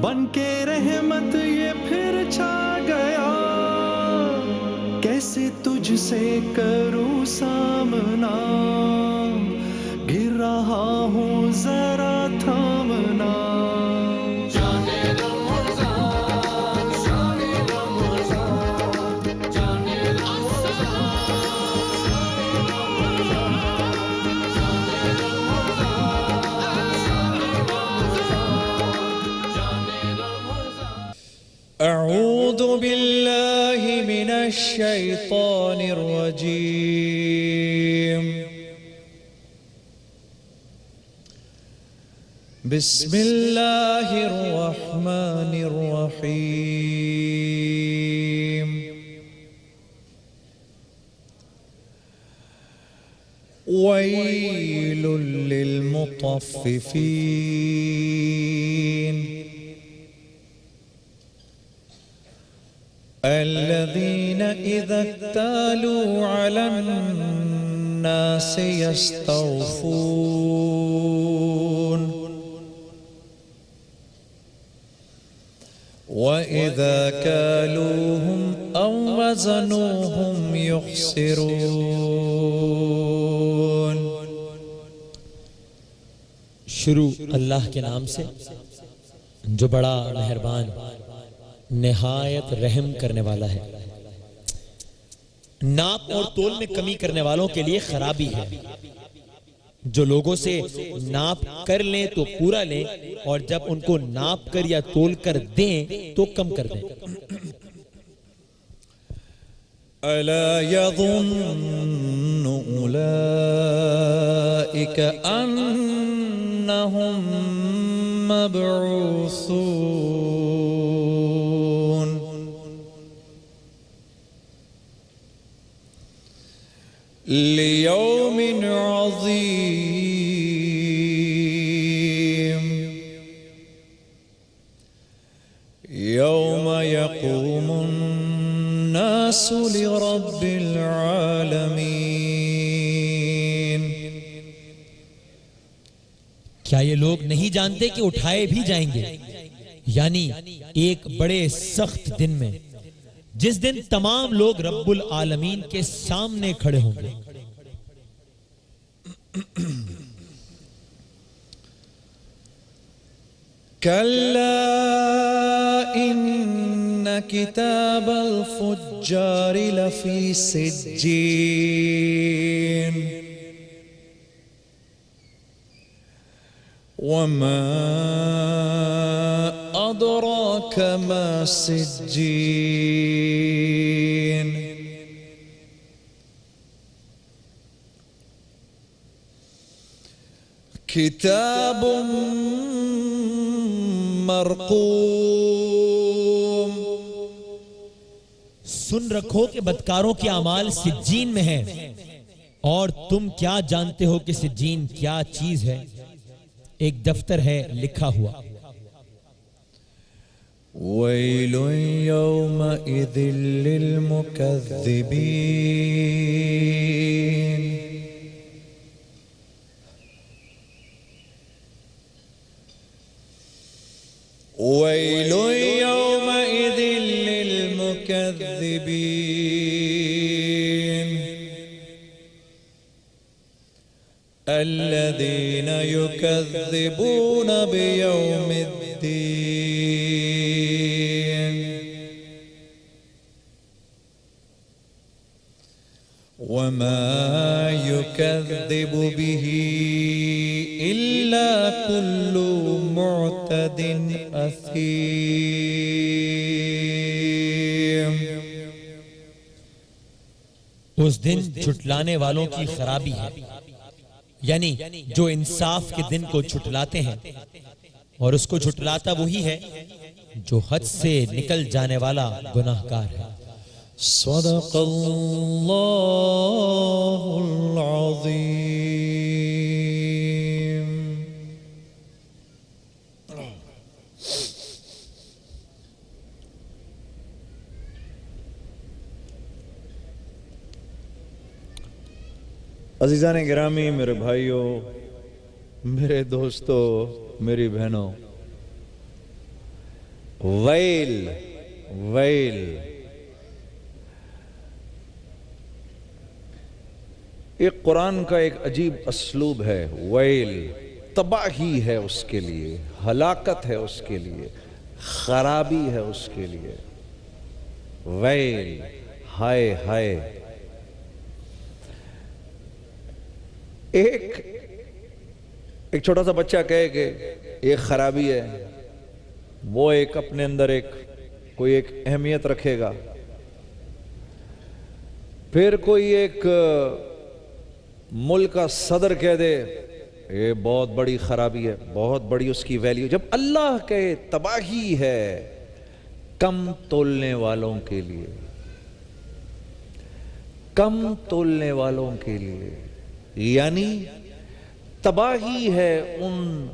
بن کے رحمت یہ پھر چھا گیا، کیسے تجھ سے کروں سامنا، گر رہا ہوں ذرا تھامنا۔ اعوذ باللہ من الشیطان الرجیم، بسم اللہ الرحمن الرحیم۔ ویل للمطففین الذين إذا اكتالوا على الناس يستوفون وإذا كالوهم أو وزنوهم يخسرون۔ شروع اللہ کے نام سے جو بڑا مہربان نہایت رحم کرنے والا ہے۔ ناپ اور تول میں کمی کرنے والوں کے لیے خرابی ہے، جو لوگوں سے ناپ کر لیں تو پورا لیں، اور جب ان کو ناپ کر یا تول کر دیں تو کم کر دیں۔ ألا يظن أولئك أنهم مبعوثون ليوم عظيم يوم يقوم الناس لرب العالمين۔ کیا یہ لوگ نہیں جانتے کہ اٹھائے بھی جائیں گے، یعنی ایک بڑے سخت دن میں، جس دن تمام لوگ رب العالمین کے سامنے کھڑے ہوں گے۔ كلا إن كتاب الفجار لفي سجين وما أدراك ما سجين كتاب مرقوم۔ سن رکھو کہ بدکاروں کے اعمال سجین میں ہیں، اور تم کیا جانتے ہو کہ سجین کیا چیز ہے؟ ایک دفتر ہے لکھا ہوا۔ ويل يومئذ للمكذبين ويل يومئذ للمكذبين الذين يكذبون بيوم الدين وما يكذب به إلا كل معتد أثيم۔ اس دن جھٹلانے والوں کی خرابی ہے، یعنی جو انصاف کے دن کو جھٹلاتے ہیں، اور اس کو جھٹلاتا وہی ہے جو حد سے نکل جانے والا گناہگار ہے۔ صدق اللہ العظیم۔ عزیزان گرامی، میرے بھائیوں، میرے دوستوں، میری بہنوں، ویل ویل، ایک قرآن کا ایک عجیب اسلوب ہے. ویل تباہی ہے اس کے لیے، ہلاکت ہے اس کے لیے، خرابی ہے اس کے لیے. ویل، ہائے ہائے. ایک چھوٹا سا بچہ کہے کہ ایک خرابی ہے، وہ ایک اپنے اندر کوئی ایک اہمیت رکھے گا. پھر کوئی ایک ملک کا صدر کہہ دے یہ بہت بڑی خرابی ہے، بہت بڑی اس کی ویلیو. جب اللہ کہے تباہی ہے کم تولنے والوں کے لیے، کم تولنے والوں کے لیے، یعنی تباہی ہے ان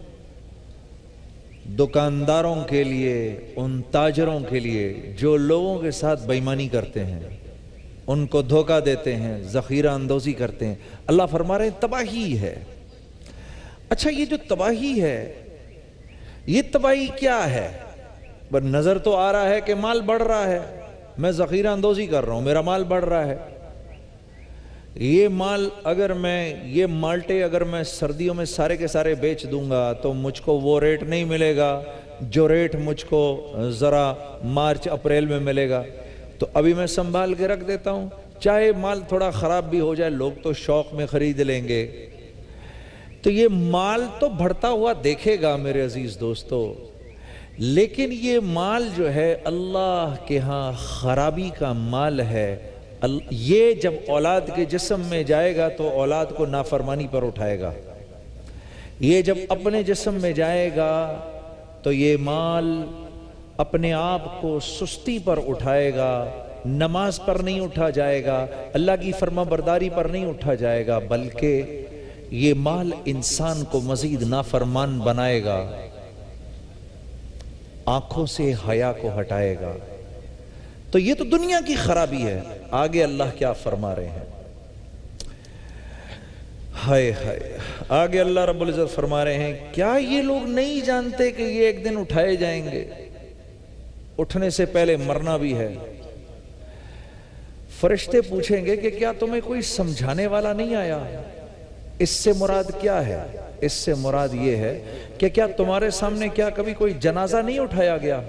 دکانداروں کے لیے، ان تاجروں کے لیے جو لوگوں کے ساتھ بے ایمانی کرتے ہیں، ان کو دھوکہ دیتے ہیں، ذخیرہ اندوزی کرتے ہیں. اللہ فرما رہے ہیں تباہی ہے. اچھا یہ جو تباہی ہے، یہ تباہی کیا ہے؟ پر نظر تو آ رہا ہے کہ مال بڑھ رہا ہے، میں ذخیرہ اندوزی کر رہا ہوں، میرا مال بڑھ رہا ہے. یہ مال یہ مالٹے اگر میں سردیوں میں سارے کے سارے بیچ دوں گا تو مجھ کو وہ ریٹ نہیں ملے گا جو ریٹ مجھ کو ذرا مارچ اپریل میں ملے گا. تو ابھی میں سنبھال کے رکھ دیتا ہوں، چاہے مال تھوڑا خراب بھی ہو جائے لوگ تو شوق میں خرید لیں گے. تو یہ مال تو بڑھتا ہوا دیکھے گا میرے عزیز دوستو، لیکن یہ مال جو ہے اللہ کے ہاں خرابی کا مال ہے. یہ جب اولاد کے جسم میں جائے گا تو اولاد کو نافرمانی پر اٹھائے گا. یہ جب اپنے جسم میں جائے گا تو یہ مال اپنے آپ کو سستی پر اٹھائے گا، نماز پر نہیں اٹھا جائے گا، اللہ کی فرما برداری پر نہیں اٹھا جائے گا، بلکہ یہ مال انسان کو مزید نافرمان بنائے گا، آنکھوں سے حیا کو ہٹائے گا. تو یہ تو دنیا کی خرابی ہے. آگے اللہ کیا فرما رہے ہیں؟ ہائے ہائے. آگے اللہ رب العزت فرما رہے ہیں کیا یہ لوگ نہیں جانتے کہ یہ ایک دن اٹھائے جائیں گے؟ اٹھنے سے پہلے مرنا بھی ہے. فرشتے پوچھیں گے کہ کیا تمہیں کوئی سمجھانے والا نہیں آیا؟ اس سے مراد کیا ہے؟ اس سے مراد یہ ہے کہ کیا تمہارے سامنے کیا کبھی کوئی جنازہ نہیں اٹھایا گیا؟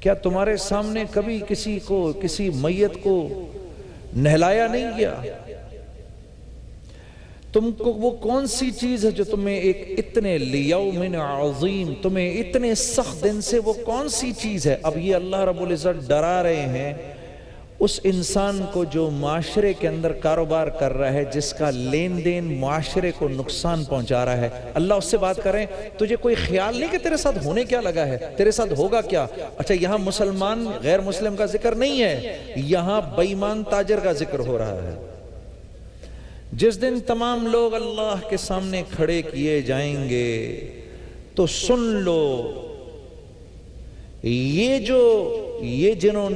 کیا تمہارے سامنے کبھی کسی میت کو نہلایا نہیں گیا؟ تم کو وہ کون سی چیز ہے جو تمہیں ایک اتنے لیوم عظیم، تمہیں اتنے سخت دن سے وہ کون سی چیز ہے؟ اب یہ اللہ رب العزت ڈرا رہے ہیں اس انسان کو جو معاشرے کے اندر کاروبار کر رہا ہے، جس کا لین دین معاشرے کو نقصان پہنچا رہا ہے. اللہ اس سے بات کریں تجھے کوئی خیال نہیں کہ تیرے ساتھ ہونے کیا لگا ہے، تیرے ساتھ ہوگا کیا؟ اچھا یہاں مسلمان غیر مسلم کا ذکر نہیں ہے، یہاں بے ایمان تاجر کا ذکر ہو رہا ہے. جس دن تمام لوگ اللہ کے سامنے کھڑے کیے جائیں گے تو سن لو، یہ جنہوں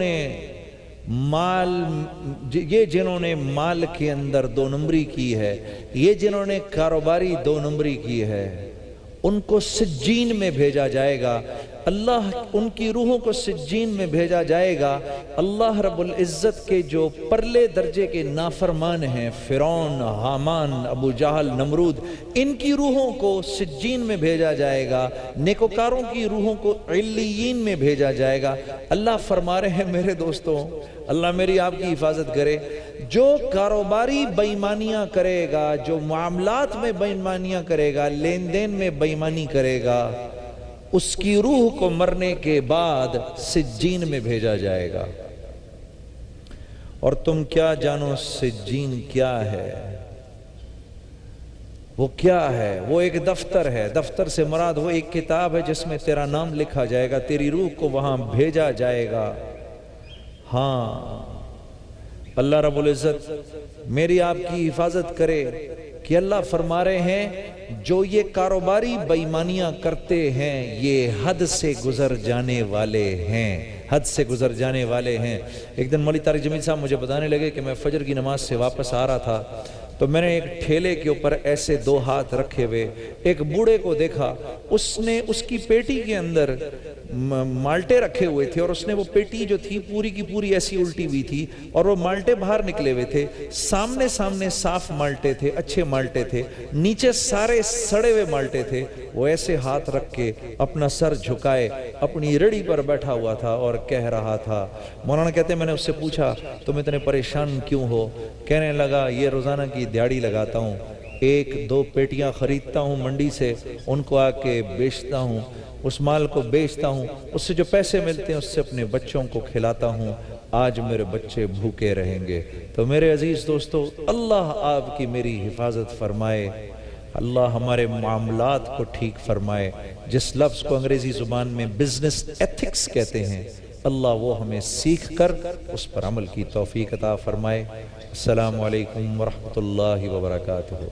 نے مال کے اندر دو نمبری کی ہے، یہ جنہوں نے کاروباری دو نمبری کی ہے، ان کو سجین میں بھیجا جائے گا. اللہ ان کی روحوں کو سجین میں بھیجا جائے گا. اللہ رب العزت کے جو پرلے درجے کے نافرمان ہیں، فرعون، حامان، ابو جہل، نمرود، ان کی روحوں کو سجین میں بھیجا جائے گا. نیکوکاروں کی روحوں کو علیین میں بھیجا جائے گا. اللہ فرما رہے ہیں میرے دوستوں، اللہ میری آپ کی حفاظت کرے، جو کاروباری بے ایمانیاں کرے گا، جو معاملات میں بے ایمانیاں کرے گا، لین دین میں بے ایمانی کرے گا، اس کی روح کو مرنے کے بعد سجین میں بھیجا جائے گا. اور تم کیا جانو سجین کیا ہے؟ وہ کیا ہے؟ وہ ایک دفتر ہے. دفتر سے مراد وہ ایک کتاب ہے جس میں تیرا نام لکھا جائے گا، تیری روح کو وہاں بھیجا جائے گا. ہاں اللہ رب العزت میری آپ کی حفاظت کرے کہ اللہ فرما رہے ہیں جو یہ کاروباری بے ایمانیاں کرتے ہیں یہ حد سے گزر جانے والے ہیں، حد سے گزر جانے والے ہیں. ایک دن مولوی طارق جمیل صاحب مجھے بتانے لگے کہ میں فجر کی نماز سے واپس آ رہا تھا تو میں نے ایک ٹھیلے کے اوپر ایسے دو ہاتھ رکھے ہوئے ایک بوڑھے کو دیکھا، اس نے اس کی پیٹی کے اندر مالٹے رکھے ہوئے تھے، اور اس نے وہ پیٹی جو تھی پوری کی پوری ایسی الٹی ہوئی تھی، اور وہ مالٹے باہر نکلے ہوئے تھے، سامنے صاف مالٹے تھے، اچھے مالٹے تھے، نیچے سارے سڑے ہوئے مالٹے تھے۔ وہ ایسے ہاتھ رکھ کے اپنا سر جھکائے اپنی ریڑھی پر بیٹھا ہوا تھا اور کہہ رہا تھا۔ مولانا کہتے ہیں میں نے اس سے پوچھا تم اتنے پریشان کیوں ہو؟ کہنے لگا یہ روزانہ کی دیہڑی لگاتا ہوں، 1-2 پیٹیاں خریدتا ہوں منڈی سے، ان کو آ کے بیچتا ہوں، اس مال کو بیچتا ہوں، اس سے جو پیسے ملتے ہیں اس سے اپنے بچوں کو کھلاتا ہوں، آج میرے بچے بھوکے رہیں گے۔ تو میرے عزیز دوستو، اللہ آپ کی میری حفاظت فرمائے، اللہ ہمارے معاملات کو ٹھیک فرمائے۔ جس لفظ کو انگریزی زبان میں بزنس ایتھکس کہتے ہیں، اللہ وہ ہمیں سیکھ کر اس پر عمل کی توفیق عطا فرمائے۔ السلام علیکم ورحمۃ اللہ وبرکاتہ۔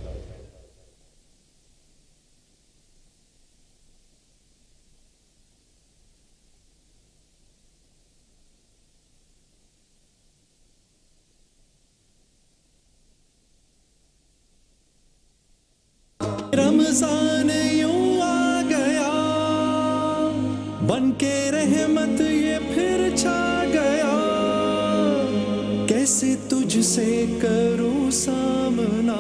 رمضان یوں آ گیا بن کے رحمت یہ پھر چھا گیا، کیسے تجھ سے کروں سامنا،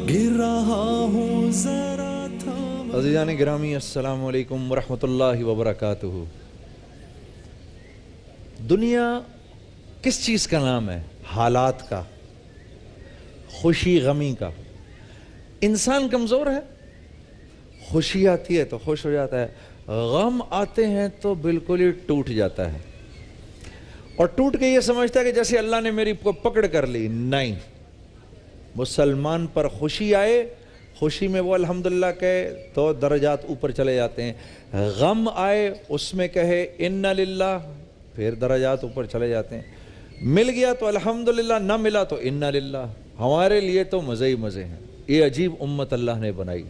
گر رہا ہوں ذرا تھام۔ عزیزان گرامی السلام علیکم ورحمۃ اللہ وبرکاتہ۔ دنیا کس چیز کا نام ہے؟ حالات کا، خوشی غمی کا۔ انسان کمزور ہے، خوشی آتی ہے تو خوش ہو جاتا ہے، غم آتے ہیں تو بالکل ہی ٹوٹ جاتا ہے، اور ٹوٹ کے یہ سمجھتا ہے کہ جیسے اللہ نے میری کو پکڑ کر لی۔ نہیں، مسلمان پر خوشی آئے، خوشی میں وہ الحمدللہ کہے تو درجات اوپر چلے جاتے ہیں، غم آئے اس میں کہے انا للہ، پھر درجات اوپر چلے جاتے ہیں۔ مل گیا تو الحمدللہ، نہ ملا تو انا للہ۔ ہمارے لیے تو مزے ہی مزے ہیں، یہ عجیب امت اللہ نے بنائی۔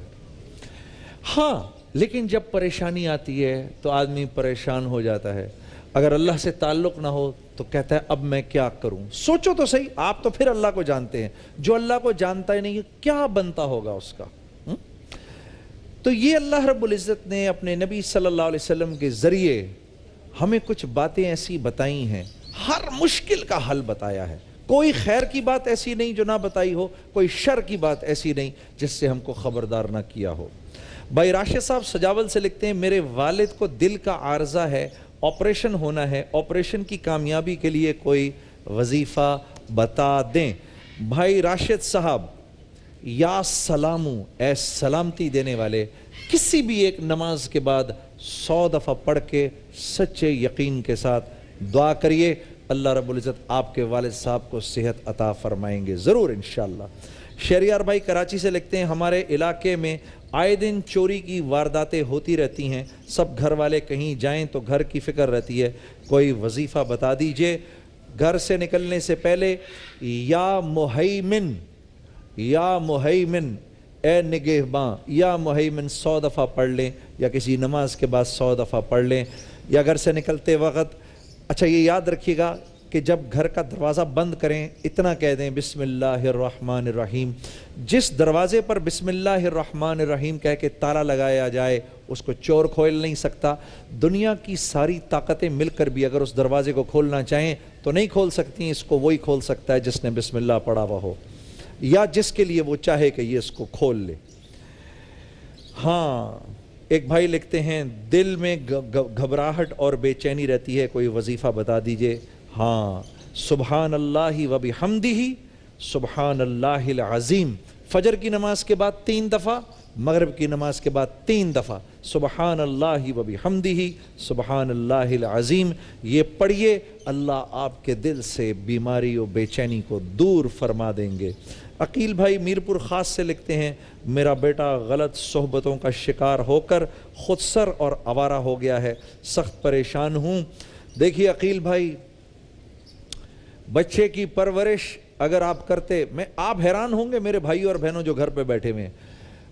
ہاں لیکن جب پریشانی آتی ہے تو آدمی پریشان ہو جاتا ہے، اگر اللہ سے تعلق نہ ہو تو کہتا ہے اب میں کیا کروں؟ سوچو تو صحیح، آپ تو پھر اللہ کو جانتے ہیں، جو اللہ کو جانتا ہی نہیں کیا بنتا ہوگا اس کا؟ تو یہ اللہ رب العزت نے اپنے نبی صلی اللہ علیہ وسلم کے ذریعے ہمیں کچھ باتیں ایسی بتائی ہیں، ہر مشکل کا حل بتایا ہے، کوئی خیر کی بات ایسی نہیں جو نہ بتائی ہو، کوئی شر کی بات ایسی نہیں جس سے ہم کو خبردار نہ کیا ہو۔ بھائی راشد صاحب سجاول سے لکھتے ہیں میرے والد کو دل کا عارضہ ہے، آپریشن ہونا ہے، آپریشن کی کامیابی کے لیے کوئی وظیفہ بتا دیں۔ بھائی راشد صاحب، یا سلامو، اے سلامتی دینے والے، کسی بھی ایک نماز کے بعد 100 دفعہ پڑھ کے سچے یقین کے ساتھ دعا کریے، اللہ رب العزت آپ کے والد صاحب کو صحت عطا فرمائیں گے ضرور انشاءاللہ۔ شہریار بھائی کراچی سے لکھتے ہیں ہمارے علاقے میں آئے دن چوری کی وارداتیں ہوتی رہتی ہیں، سب گھر والے کہیں جائیں تو گھر کی فکر رہتی ہے، کوئی وظیفہ بتا دیجئے۔ گھر سے نکلنے سے پہلے یا مہیمن، یا مہیمن، اے نگہباں، یا مہیمن 100 دفعہ پڑھ لیں، یا کسی نماز کے بعد 100 دفعہ پڑھ لیں، یا گھر سے نکلتے وقت۔ اچھا یہ یاد رکھیے گا کہ جب گھر کا دروازہ بند کریں اتنا کہہ دیں بسم اللہ الرحمن الرحیم۔ جس دروازے پر بسم اللہ الرحمن الرحیم کہہ کے تالا لگایا جائے اس کو چور کھول نہیں سکتا۔ دنیا کی ساری طاقتیں مل کر بھی اگر اس دروازے کو کھولنا چاہیں تو نہیں کھول سکتی، اس کو وہی کھول سکتا ہے جس نے بسم اللہ پڑھا ہوا ہو، یا جس کے لیے وہ چاہے کہ یہ اس کو کھول لے۔ ہاں ایک بھائی لکھتے ہیں دل میں گھبراہٹ اور بے چینی رہتی ہے، کوئی وظیفہ بتا دیجئے۔ ہاں، سبحان اللہ و بحمدہ، سبحان اللہ العظیم، فجر کی نماز کے بعد 3 دفعہ، مغرب کی نماز کے بعد 3 دفعہ سبحان اللہ و بحمدہ سبحان اللہ العظیم، یہ پڑھیے، اللہ آپ کے دل سے بیماری و بے چینی کو دور فرما دیں گے۔ عقیل بھائی میرپور خاص سے لکھتے ہیں میرا بیٹا غلط صحبتوں کا شکار ہو کر خود سر اور آوارہ ہو گیا ہے، سخت پریشان ہوں۔ دیکھیے عقیل بھائی، بچے کی پرورش اگر آپ کرتے، آپ حیران ہوں گے میرے بھائی اور بہنوں جو گھر پہ بیٹھے ہوئے ہیں،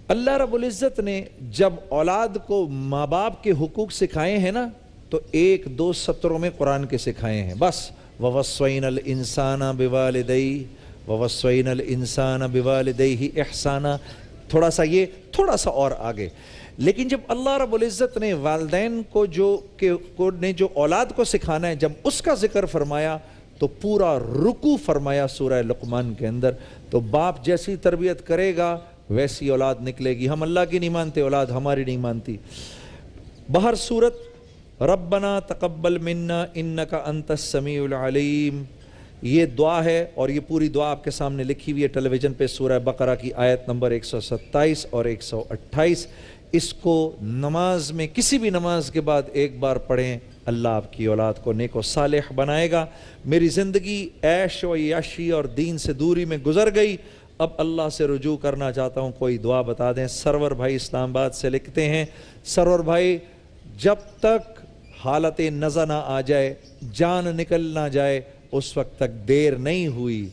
اللہ رب العزت نے جب اولاد کو ماں باپ کے حقوق سکھائے ہیں نا تو 1-2 سطروں میں قرآن کے سکھائے ہیں، بس وَوَصَّيْنَا الْإِنسَانَ بِوَالِدَيْهِ وَوَصَّيْنَا الْإِنسَانَ بِوَالِدَيْهِ احسانا، تھوڑا سا یہ تھوڑا سا اور آگے. لیکن جب اللہ رب العزت نے والدین کو جو اولاد کو سکھانا ہے، جب اس کا ذکر فرمایا تو پورا رکوع فرمایا سورہ لقمان کے اندر. تو باپ جیسی تربیت کرے گا ویسی اولاد نکلے گی. ہم اللہ کی نہیں مانتے، اولاد ہماری نہیں مانتی. بہر صورت ربنا تقبل منا انک انت السمیع العلیم، یہ دعا ہے، اور یہ پوری دعا آپ کے سامنے لکھی ہوئی ہے ٹیلی ویژن پہ، سورہ بقرہ کی آیت نمبر 127 اور 128. اس کو نماز میں کسی بھی نماز کے بعد ایک بار پڑھیں، اللہ آپ کی اولاد کو نیک و صالح بنائے گا. میری زندگی عیش و عیاشی اور دین سے دوری میں گزر گئی، اب اللہ سے رجوع کرنا چاہتا ہوں، کوئی دعا بتا دیں. سرور بھائی اسلام آباد سے لکھتے ہیں، سرور بھائی جب تک حالت نزع نہ آ جائے، جان نکل نہ جائے، اس وقت تک دیر نہیں ہوئی،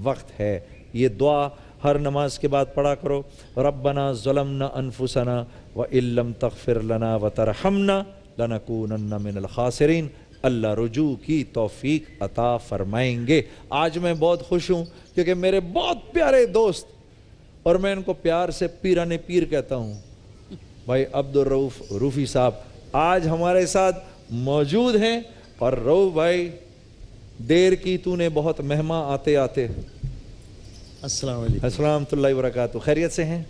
وقت ہے. یہ دعا ہر نماز کے بعد پڑھا کرو. ربنا ظلمنا انفسنا وان لم تغفر لنا وترحمنا لنکونن من الخاسرین. اللہ رجوع کی توفیق عطا فرمائیں گے. آج میں بہت خوش ہوں کیونکہ میرے بہت پیارے دوست، اور میں ان کو پیار سے پیران پیر کہتا ہوں، بھائی عبدالرؤف روفی صاحب آج ہمارے ساتھ موجود ہیں. اور رؤف بھائی دیر کی تو نے بہت، مہمان آتے آتے. السلام علیکم. السلام اللہ وبرکاتہ. خیریت سے ہیں؟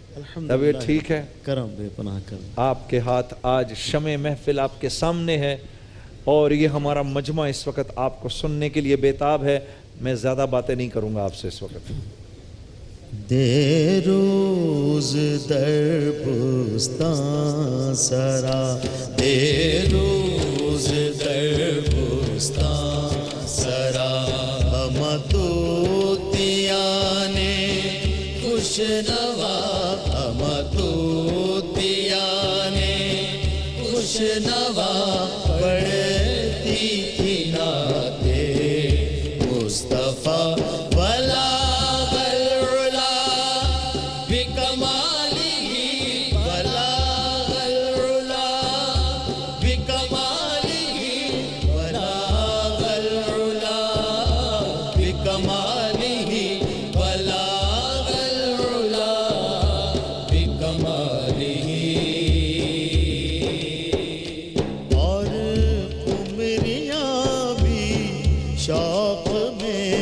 طبیعت ٹھیک ہے؟ کرم بے پناہ کرم. آپ کے ہاتھ آج شمع محفل آپ کے سامنے ہے، اور یہ ہمارا مجمع اس وقت آپ کو سننے کے لیے بےتاب ہے. میں زیادہ باتیں نہیں کروں گا آپ سے اس وقت. دے روز در بستان سرا، دے روز در بستان سرا، ہم توتیانے خوش نوا، ہم توتیانے خوش نوا، پڑھتی تھی نعتِ مصطفیٰ. شوق میں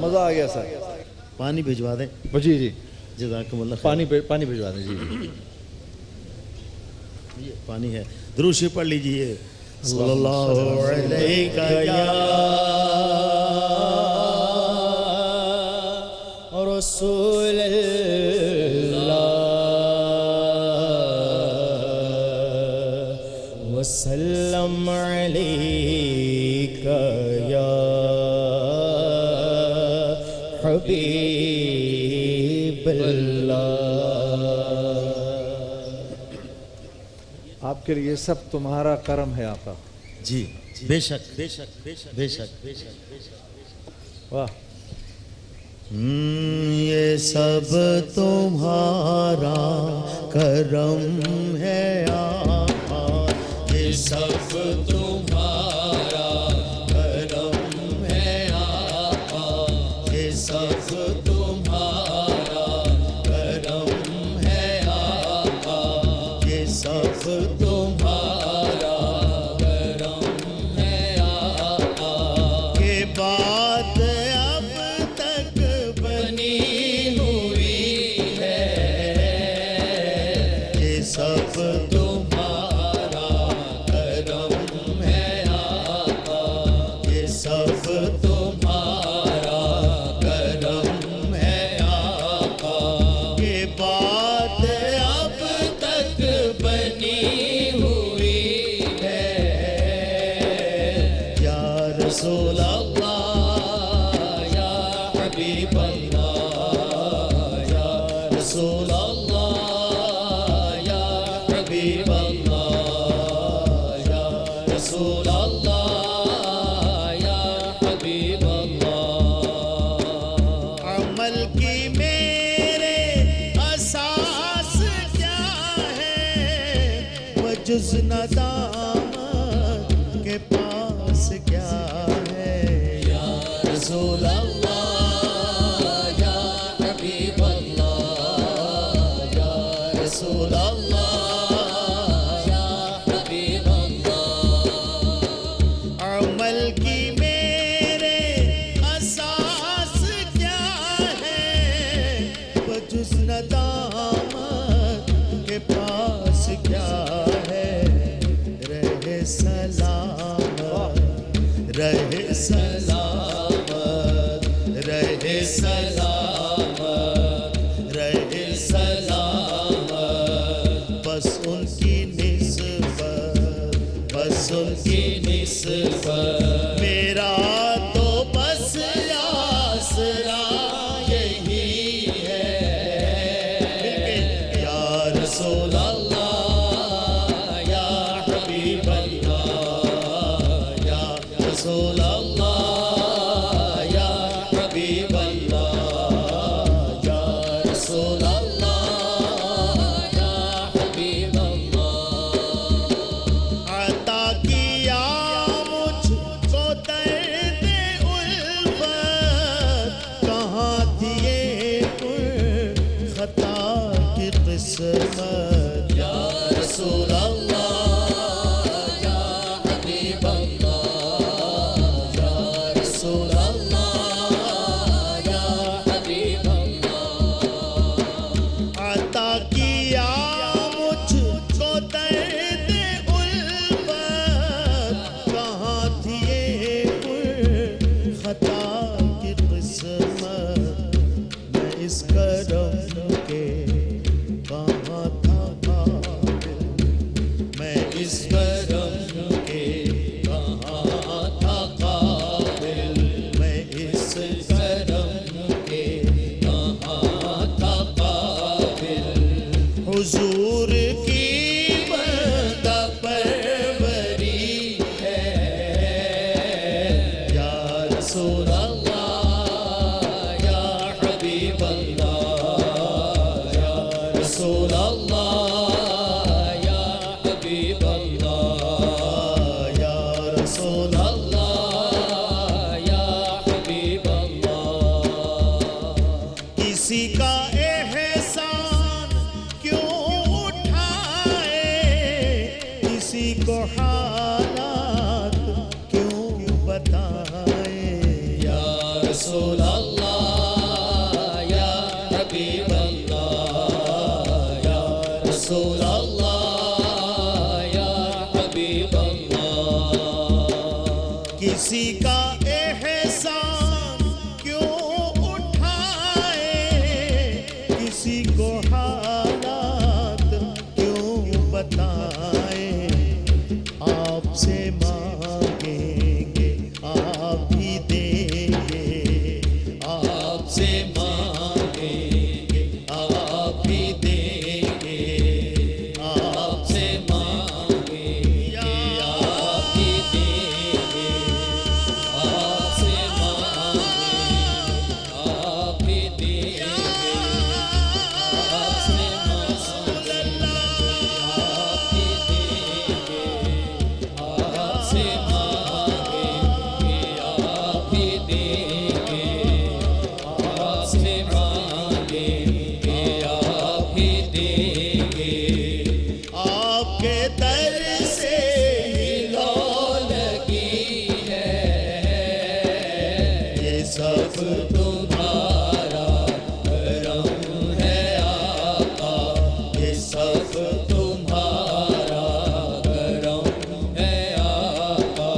مزہ آ گیا سر. پانی بھجوا دیں. جی جی جزاکم اللہ خیر. پانی بھجوا دیں. جی یہ پانی ہے. درود شریف پڑھ لیجئے. صلی اللہ علیہ یا رسول اللہ وسلم علیک یا حبیب اللہ. آپ کے لیے سب تمہارا کرم ہے آقا. جی بے شک بے شک بے شک بے شک بے شک بے شک. واہ. یہ سب تمہارا کرم ہے آقا. یہ سب تمہارا کرم ہے آقا. یہ سب تمہارا کرم ہے آقا. یہ سب تمہارا کرم ہے آقا. کہ بات اب تک بنی ہوئی ہے. یہ سب تمہارا کرم ہے آقا. یہ سب تمہارا کرم ہے آقا. کہ بات اب تک بنی ہوئی ہے. یا رسول اللہ یا حبیب اللہ یا رسول اللہ یا حبیب اللہ یا رسول اللہ یا حبیب اللہ. عمل کی میرے اساس کیا ہے بجز ندامت کے پاس کیا ہے. یا رسول اللہ یا حبیب اللہ یا رسول اللہ یا حبیب اللہ. عمل کی میرے اساس کیا ہے بجز ندامت کے پاس کیا ہے. رہے سلامت رہے سلامت رہے سلامت رہے سلامت. بس ان کی نسبت بس ان کی نسبت. میرا تو بس آسرا یہی ہے. یا رسول اللہ یا حبیب اللہ یا رسول اللہ یا حبیب اللہ یا رسول اللہ یا حبیب اللہ. عطا کیا مجھ کو درد الفت. کہاں دیے پر خطا کی قسمت. یا رسول اللہ یا حبیب اللہ یا رسول اللہ یا حبیب اللہ. عطا کیا مجھ کو درد الفت. کہاں دیے پر خطا کی قسمت. میں اس کرم کے کہاں تھا قابل. میں اس کرم کے کہاں تھا قابل. میں اس کرم کے کہاں تھا قابل. حضور کی بندہ پروری ہے. یا رسول اللہ یا حبیب اللہ یا رسول اللہ یا حبیب اللہ یا رسول اللہ یا حبیب اللہ. کسی کا احسان کیوں اٹھائے. کسی کو حالات کیوں بتائے. یا رسول اللہ سے مانگیں گے آپ بھی دیں گے آپ سے مانگیں گے آپ بھی دیں گے آپ سے مانگیں گے آپ بھی دیں گے آپ سے مانگیں گے آپ بھی دیں گے آپ سے مانگیں گے آپ بھی دیں گے آپ سے مانگیں گے آپ بھی دیں گے آپ سے مانگیں گے آپ بھی دیں گے آپ کے در سے ہی لو لگی ہے یہ سب تمہارا کرم ہے آقا یہ سب تمہارا کرم ہے آقا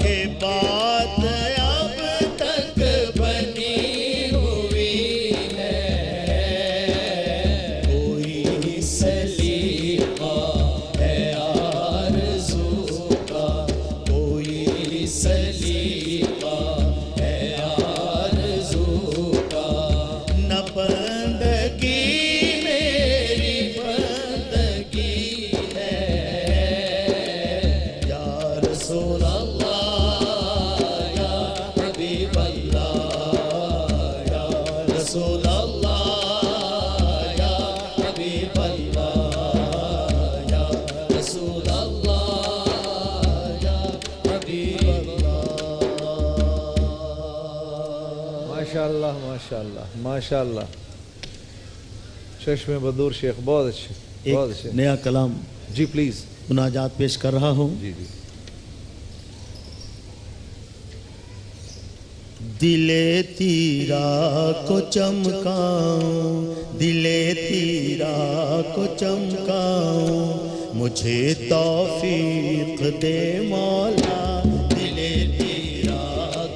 کے بات اب تک بنی ہوئی ہے کوئی سلیقہ ہے آرزو کا کوئی سلیقہ ہے آرزو کا نہ بندگی میری بندگی ہے یا رسول اللہ یا حبیب اللہ یا رسول اللہ یا حبیب اللہ یا رسول اللہ یا حبیب اللہ ماشاءاللہ ماشاءاللہ ماشاءاللہ چشم بدور شیخ بہت اچھے بہت ایک اچھے نیا کلام جی پلیز مناجات پیش کر رہا ہوں جی جی دل تیرا کو چمکاؤں دل تیرا کو چمکاؤں مجھے توفیق دے مولا دل تیرا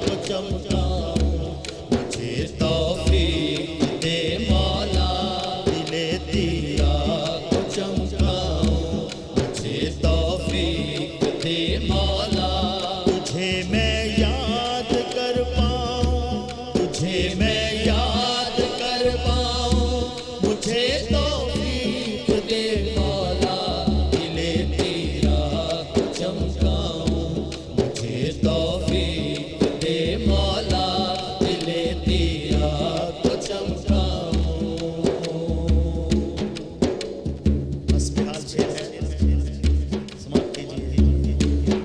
کو چمکاؤں مجھے توفیق دے مولا دل تیرا کو چمکاؤں مجھے توفیق دے مولا تجھے میں یاد کر پاؤں تجھے میں یاد کر پاؤں مجھے توفیق دے مولا دل تیرا کو چمکاؤں مجھے توفیق دے مولا دل تیرا کو چمکاؤں بس بحال سے ہے سماعت کیجئے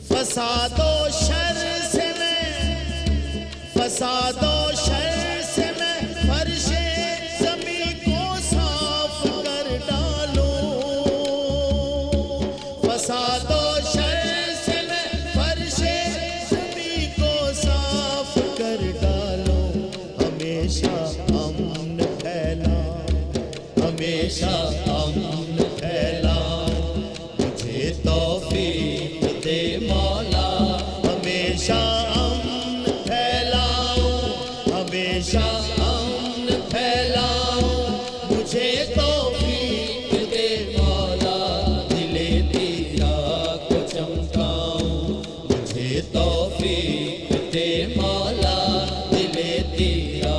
فساد و شر سے میں فساد و شر سے میں فرش زمین کو صاف کر ڈالوں فساد و شر سے میں فرش زمین کو صاف کر ڈالوں ہمیشہ امن پھیلاؤں ہمیشہ امن پھیلاؤں مجھے توفیق دے مولا ہمیشہ امن پھیلاؤں ہمیشہ امن پھیلاؤں مجھے توفیق دے مولا دل تیرا کو چمکاؤں مجھے توفیق دے مولا دل تیرا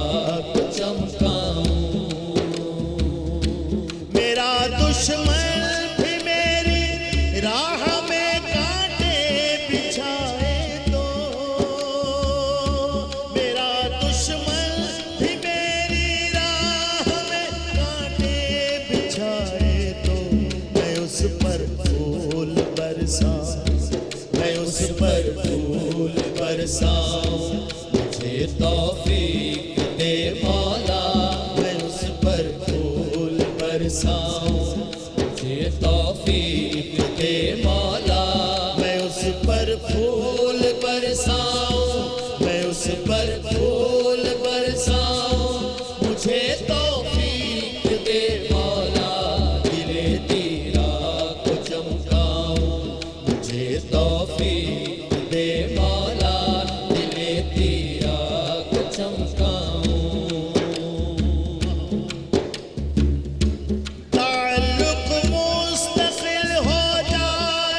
کو چمکاؤں میرا دشمن بھی میری راہ میں کانٹے بچھائے تو میرا دشمن بھی میری راہ میں کانٹے بچھائے تو میں اس پر پھول برساؤں میں اس پر پھول برساؤں مجھے توفیق دے مولا میں اس پر پھول برساؤں مجھے توفیق دے مولا میں اس پر پھول برساؤں میں اس پر پھول برساؤں مجھے توفیق دے مولا دل تیرا کو چمکاؤں مجھے توفیق دے مولا دل تیرا کو چمکاؤں تعلق مستقل ہو جائے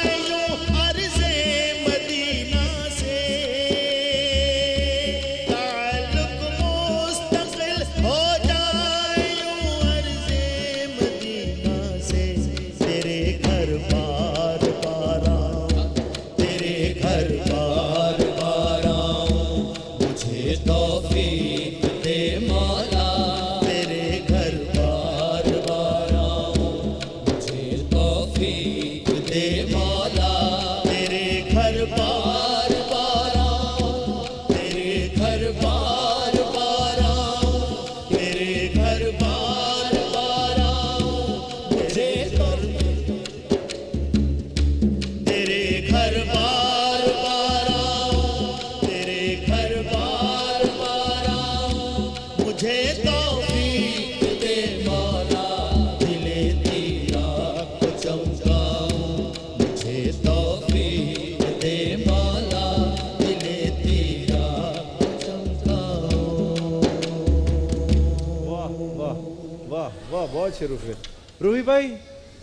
مجھے توفیق دے مولا دل تیرا چمکاؤں واہ واہ واہ واہ، بہت شروع ہے روحی بھائی.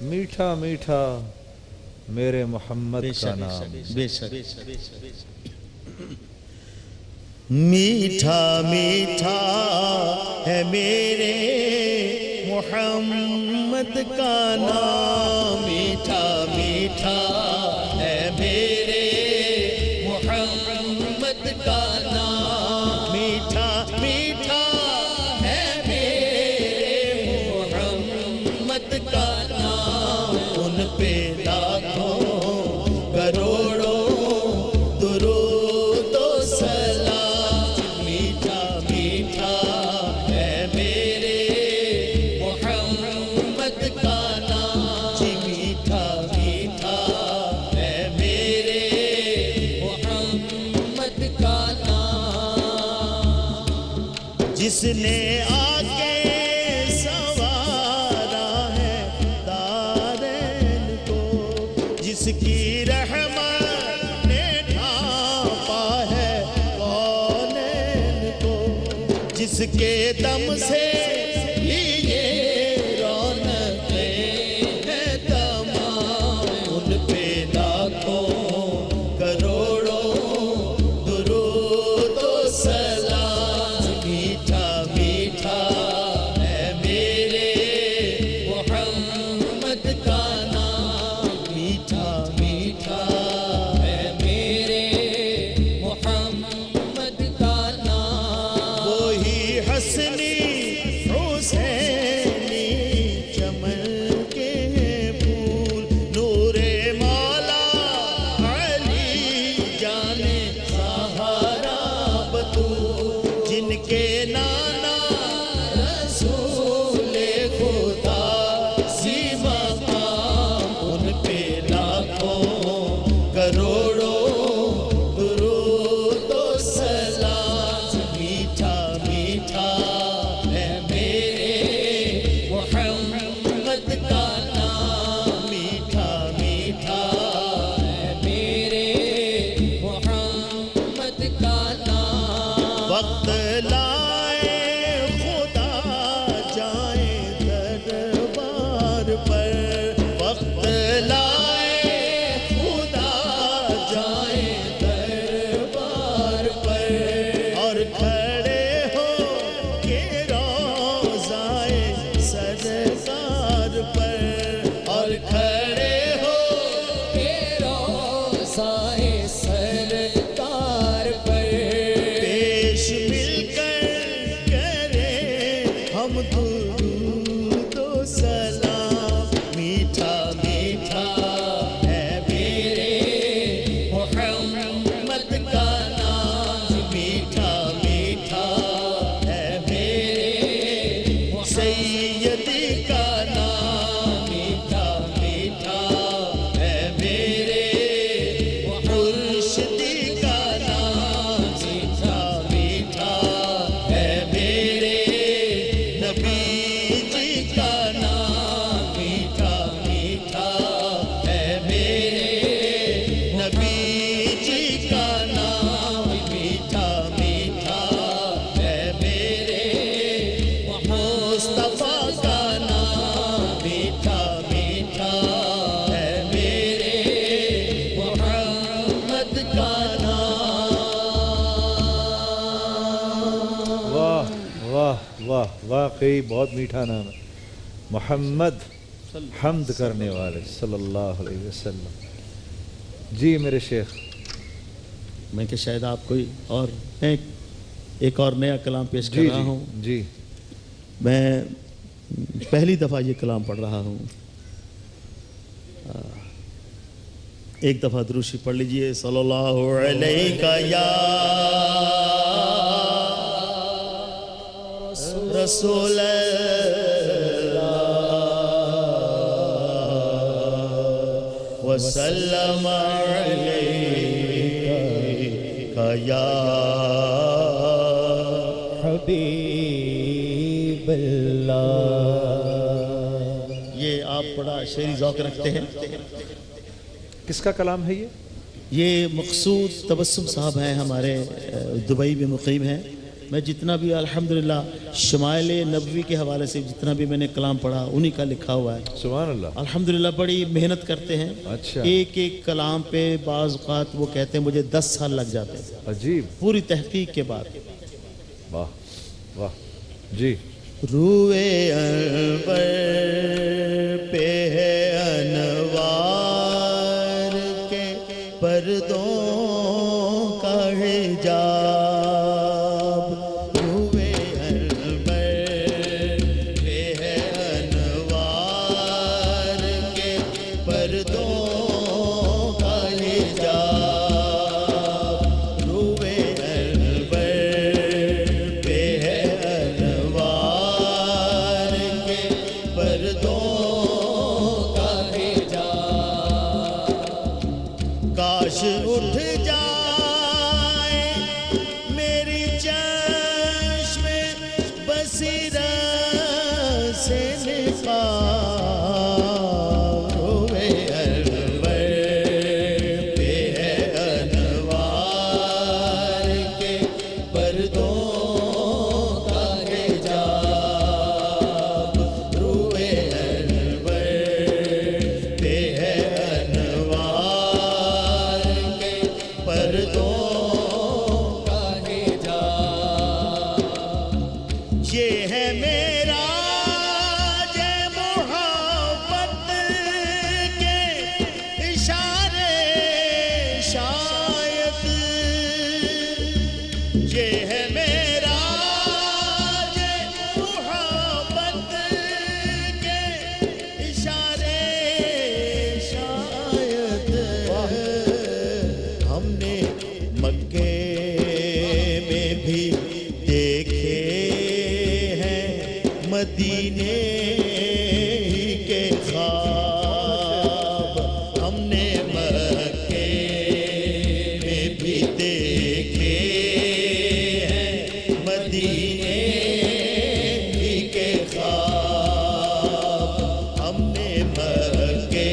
میٹھا میٹھا میرے محمد کا نام. بے شک میٹھا میٹھا ہے میرے محمد کا نام میٹھا میٹھا ہے میرے محمد کا نام میٹھا میٹھا ہے میرے محمد کا نام ان پہ لاکھوں کروڑوں درود و سلام میٹھا میٹھا ہے میرے محمد کا نام جی میٹھا میٹھا ہے میرے محمد کا نام جس نے آگے سوارا ہے دارین کو جس کی رحمت نے ڈھانپا ہے کونین کو جس کے دم سے یہ رونقیں ہیں تمام ان پہ لاکھوں کروڑوں درود و سلام میٹھا میٹھا ہے میرے محمد کا نام میٹھا میٹھا ہے میرے محمد کا نام وہی حسنی حسینی چمن کے پھول نور مولا علی جانے سہارا بطول جن کے نانا رسول خدا سی مقام ان پہ لاکھوں کروڑوں درود و سلام میٹھا میٹھا ہے میرے محمد کا نام میٹھا میٹھا ہے میرے محمد کا نام وقت لائے خدا جائیں دربار پر وقت لائے خدا جائے دربار پر اور کھڑے ہو کے روضائے سرکار پر اور کھڑے ہو کے روضائے سرکار پر پیش مل کر کریں ہم درود و سلام میٹھا میٹھا ہے میرے محمد کا نام میٹھا میٹھا ہے میرے سیدی کا نام میٹھا میٹھا ہے میرے مرشدی کا نام میٹھا میٹھا ہے میرے نبی جی کا نام میٹھا میٹھا ہے میرے نبی جی کا نام میٹھا میٹھا ہے میرے مصطفیٰ کا نام میٹھا میٹھا ہے میرے محمد کا نام واہ واہ واہ، واقعی بہت میٹھا نام ہے محمد، حمد کرنے والے صلی اللہ علیہ وسلم. جی میرے شیخ. میں کہ شاید آپ کوئی اور ایک اور نیا کلام پیش کر جی رہا ہوں. جی میں پہلی دفعہ یہ کلام پڑھ رہا ہوں. ایک دفعہ دروشی پڑھ لیجئے صلی اللہ علیہ یا رسول اللہ وسلم علیہ یا حبیب اللہ. یہ آپ بڑا شعری ذوق رکھتے ہیں. کس کا کلام ہے یہ مقصود تبسم صاحب ہیں، ہمارے دبئی میں مقیم ہیں. میں جتنا بھی الحمدللہ شمائل نبوی کے حوالے سے جتنا بھی میں نے کلام پڑھا انہی کا لکھا ہوا ہے. سبحان اللہ. الحمدللہ بڑی محنت کرتے ہیں. اچھا. ایک ایک کلام پہ بعض اوقات وہ کہتے ہیں مجھے 10 سال لگ جاتے ہیں. عجیب. پوری تحقیق کے بعد. واہ واہ. جی. روئے انور پہ ہے انوار کے پردوں کا حجاب. روئے انور پہ ہے انوار کے پردوں کا حجاب. روئے انور پہ ہے انوار کے پردوں کا حجاب. کاش اٹھ جائے میری چشم بصیرت سے نقاب. روئے انور پہ ہے انوار کے پردوں کا حجاب. روئے انور پہ ہے انوار کے پردوں کا حجاب. یہ ہے میرا یہ محبت کے اشارے شاید. یہ ہے میرا یہ محبت کے اشارے شاید. ہم نے مکے میں بھی دیکھے ہیں مدینے کے خواب. ہم نے مکے میں بھی دیکھے ہیں مدینے کے خواب. ہم نے مکے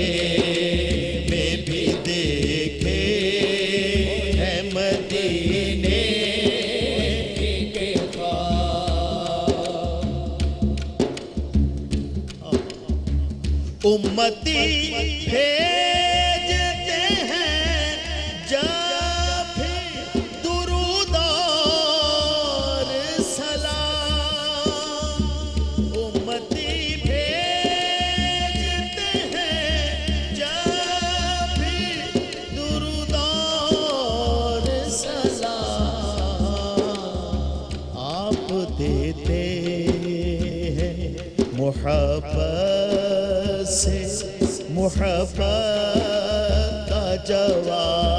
میں بھی دیکھے ہیں مدینے کے خواب. امتی بھیجتے ہیں جب بھی درود اور سلام. امتی بھیجتے ہیں جب بھی درود اور سلام. آپ دیتے ہیں محبت سے محبت کا جواب.